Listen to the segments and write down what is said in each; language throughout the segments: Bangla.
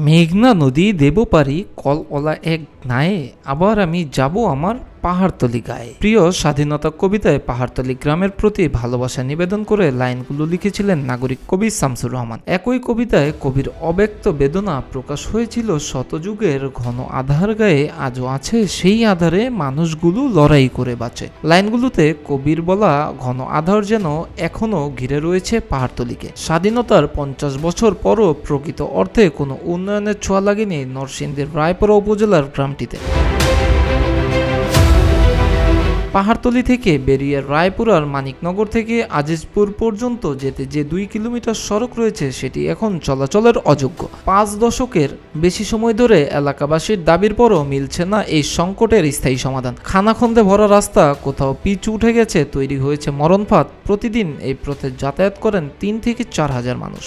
মেঘনা নদী দেব পারি কলওলা এক নায়ে, আবার আমি যাব আমার পাহাড়তলি গায়ে। প্রিয় স্বাধীনতা কবিতায় পাহাড়তলি গ্রামের প্রতি ভালোবাসা নিবেদন করে লাইনগুলো লিখেছিলেন নাগরিক কবি শামসুর রহমান। একই কবিতায় কবির অব্যক্ত বেদনা প্রকাশ হয়েছিল শতযুগের ঘন আধার গায়ে, আজও আছে সেই আধারে মানুষগুলো লড়াই করে বাঁচে। লাইনগুলোতে কবির বলা ঘন আধার যেন এখনো ঘিরে রয়েছে পাহাড়তলিকে। স্বাধীনতার 50 বছর পরও প্রকৃত অর্থে কোনো উন্নয়নের ছোঁয়া লাগেনি নরসিংদীর রায়পুরা উপজেলার গ্রামটিতে। পাহাড়তলি থেকে বেরিয়ে রায়পুরার মানিকনগর থেকে আজিজপুর পর্যন্ত যেতে যে 2 কিলোমিটার সড়ক রয়েছে সেটি এখন চলাচলের অযোগ্য। 5 দশকের বেশি সময় ধরে এলাকাবাসীর দাবির পরও মিলছে না এই সংকটের স্থায়ী সমাধান। খানাখন্দে ভরা রাস্তা, কোথাও পিচ উঠে গেছে, তৈরি হয়েছে মরণফাঁদ। প্রতিদিন এই পথে যাতায়াত করেন 3 থেকে 4 হাজার মানুষ।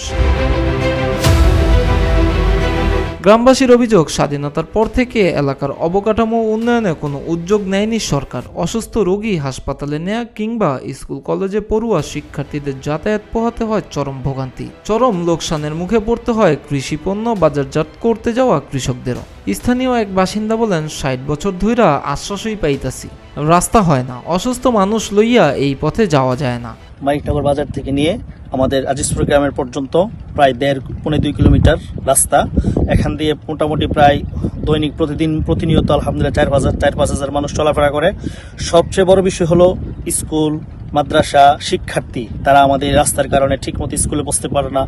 গ্রামবাসীর অভিযোগ, স্বাধীনতার পর থেকে এলাকার অবকাঠামো উন্নয়নে কোনো উদ্যোগ নেয়নি সরকার। অসুস্থ রোগী হাসপাতালে নেয়া কিংবা স্কুল কলেজে পড়ুয়া শিক্ষার্থীদের যাতায়াত পোহাতে হয় চরম ভোগান্তি। চরম লোকসানের মুখে পড়তে হয় কৃষি পণ্য বাজারজাত করতে যাওয়া কৃষকদেরও। স্থানীয় এক বাসিন্দা বলেন, 60 বছর ধইরা আশ্বাসই পাইতাছি, রাস্তা হয় না, অসুস্থ মানুষ লইয়া এই পথে যাওয়া যায় না। মানিকনগর বাজার থেকে নিয়ে আমাদের আজিজপুর গ্রামের পর্যন্ত প্রায় 1.5-2 কিলোমিটার রাস্তা। এখান দিয়ে মোটামুটি প্রায় দৈনিক প্রতিনিয়ত আলহামদুলিল্লাহ 4-5 হাজার মানুষ চলাফেরা করে। সবচেয়ে বড় বিষয় হলো স্কুল, মাদ্রাসা, শিক্ষার্থী, তারা আমাদের রাস্তার কারণে ঠিকমতো স্কুলে বসতে পারে না।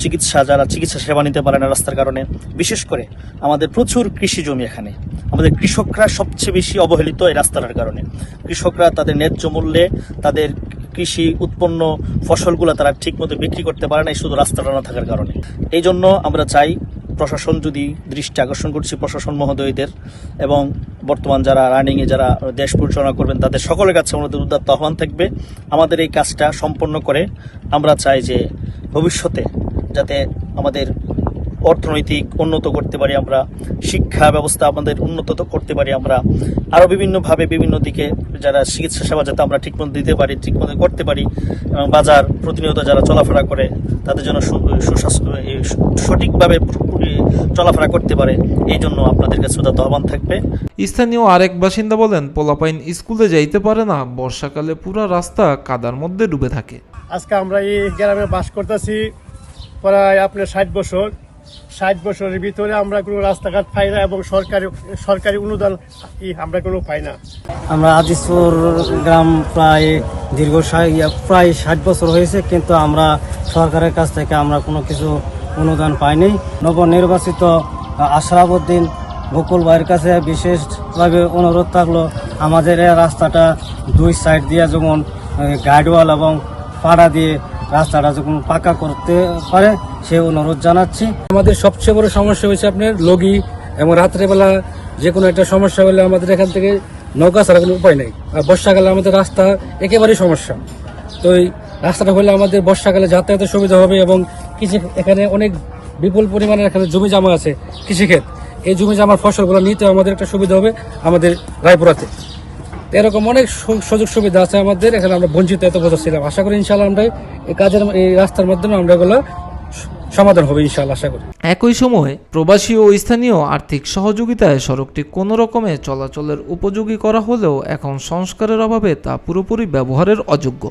চিকিৎসা সেবা নিতে পারে না রাস্তার কারণে। বিশেষ করে আমাদের প্রচুর কৃষি জমি, এখানে আমাদের কৃষকরা সবচেয়ে বেশি অবহেলিত এই রাস্তাটার কারণে। কৃষকরা তাদের ন্যায্য মূল্যে তাদের কৃষি উৎপন্ন ফসলগুলো তারা ঠিকমতো বিক্রি করতে পারে না এই শুধু রাস্তাটা না থাকার কারণে। এই জন্য আমরা চাই প্রশাসন, যদি দৃষ্টি আকর্ষণ করছি প্রশাসন মহোদয়দের এবং বর্তমান যারা রানিংয়ে যারা দেশ পরিচালনা করবেন তাদের সকলের কাছে আমাদের উদাত্ত আহ্বান থাকবে, আমাদের এই কাজটা সম্পন্ন করে আমরা চাই যে ভবিষ্যতে যাতে আমাদের অর্থনৈতিক উন্নত করতে পারি, আমরা শিক্ষা ব্যবস্থা আমাদের উন্নত করতে পারি, আমরা আরও বিভিন্নভাবে বিভিন্ন দিকে যারা চিকিৎসা সেবা যাতে আমরা ঠিকমতো দিতে পারি, ঠিকমতো করতে পারি, এবং বাজার প্রতিনিয়ত যারা চলাফেরা করে তাদের জন্য সঠিকভাবে চলাফেরা করতে পারে। এই জন্য আপনাদের কাছে উদাত্ত আহ্বান থাকবে। স্থানীয় আরেক বাসিন্দা বলেন, পোলাপাইন স্কুলে যাইতে পারে না, বর্ষাকালে পুরো রাস্তা কাদার মধ্যে ডুবে থাকে। আজকে আমরা এই গ্রামে বাস করতেছি প্রায় আপনার 60 বছরের ভিতরে আমরা কোনো রাস্তাঘাট পাই না এবং সরকারি অনুদান আমরা কোনো পাই না। আমরা আজিজপুর গ্রাম প্রায় প্রায় 60 বছর হয়েছে, কিন্তু আমরা সরকারের কাছ থেকে আমরা কোনো কিছু অনুদান পাইনি। নবনির্বাচিত আশরাফউদ্দিন বকুল ভাইয়ের কাছে বিশেষভাবে অনুরোধ থাকলো আমাদের এই রাস্তাটা 2 সাইড দিয়ে যেমন গাইডওয়াল এবং পাড়া দিয়ে রাস্তাটা যখন পাকা করতে পারে সে অনুরোধ জানাচ্ছি। আমাদের সবচেয়ে বড় সমস্যা হয়েছে আপনার লগি, এবং রাত্রেবেলা যে কোনো একটা সমস্যা হলে আমাদের এখান থেকে নৌকা ছাড়া কোনো উপায় নেই। আর বর্ষাকালে আমাদের রাস্তা একেবারেই সমস্যা। তো এই রাস্তাটা হলে আমাদের বর্ষাকালে যাতায়াতের সুবিধা হবে, এবং এখানে অনেক বিপুল পরিমাণে এখানে জমি জমা আছে কৃষিক্ষেত। এই জমি জমার ফসলগুলো নিতে আমাদের একটা সুবিধা হবে আমাদের রায়পুরাতে। এরকম অনেক সুযোগ সুবিধা আছে আমাদের এখানে, আমরা বঞ্চিত এত বছর ছিলাম। আশা করি ইনশাআল্লাহ আমরা এই রাস্তার মাধ্যমে আমরা এগুলো সমাধান হবে ইনশাআল্লাহ, আশা করি। একই সময় প্রবাসী ও স্থানীয় আর্থিক সহযোগিতায় সড়কটি কোনো রকমে চলাচলের উপযোগী করা হলেও এখন সংস্কারের অভাবে তা পুরোপুরি ব্যবহারের অযোগ্য।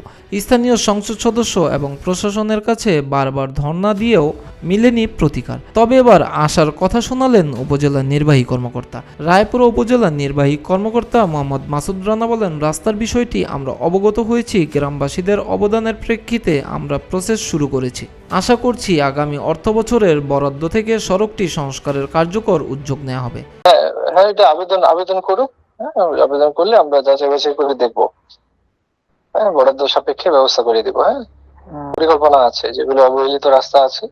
স্থানীয় সংসদ সদস্য এবং প্রশাসনের কাছে বারবার ধর্ণা দিয়েও মিলেনি প্রতিকার। তবে এবার আশার কথা শোনালেন উপজেলা নির্বাহী কর্মকর্তা। রায়পুরা উপজেলা নির্বাহী কর্মকর্তা মোহাম্মদ মাসুদ রানা বলেন, রাস্তার বিষয়টি আমরা অবগত হয়েছি, গ্রামবাসীদের অবদানের প্রেক্ষিতে আমরা প্রসেস শুরু করেছি। আশা করছি আগামী অর্থবছরের বরাদ্দ থেকে সড়কটি সংস্কারের কার্যকর উদ্যোগ নেওয়া হবে। হ্যাঁ, এটা আবেদন করুক। আবেদন করলে আমরা যাচাই বাছাই করে দেখবো। হ্যাঁ, বরাদ্দ সাপেক্ষে ব্যবস্থা করে দিব। হ্যাঁ, পরিকল্পনা আছে, যেগুলো অবহেলিত রাস্তা আছে,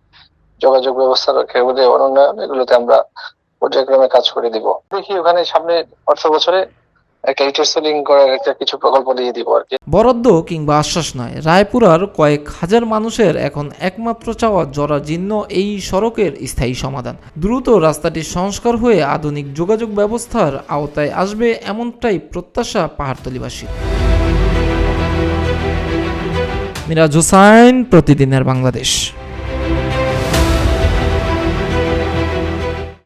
যোগাযোগ ব্যবস্থার ক্ষেত্রে অনুন্নয়ন, এগুলোতে আমরা পর্যায়ক্রমে কাজ করে দিব। দেখি ওখানে সামনে অর্থ বছরে একটা ইন্টারসেলিং করার একটা কিছু প্রকল্প দিয়ে দিব আর কি। বরাদ্দ কিংবা আশ্বাস নয়, রায়পুরার কয়েক হাজার মানুষের এখন একমাত্র চাওয়া জরাজীর্ণ এই সড়কের স্থায়ী সমাধান। দ্রুত রাস্তাটি সংস্কার হয়ে আধুনিক যোগাযোগ ব্যবস্থার আওতায় আসবে, এমনটাই প্রত্যাশা পাহাড়তলিবাসীর। মিরাজ হোসাইন, প্রতিদিনের বাংলাদেশ।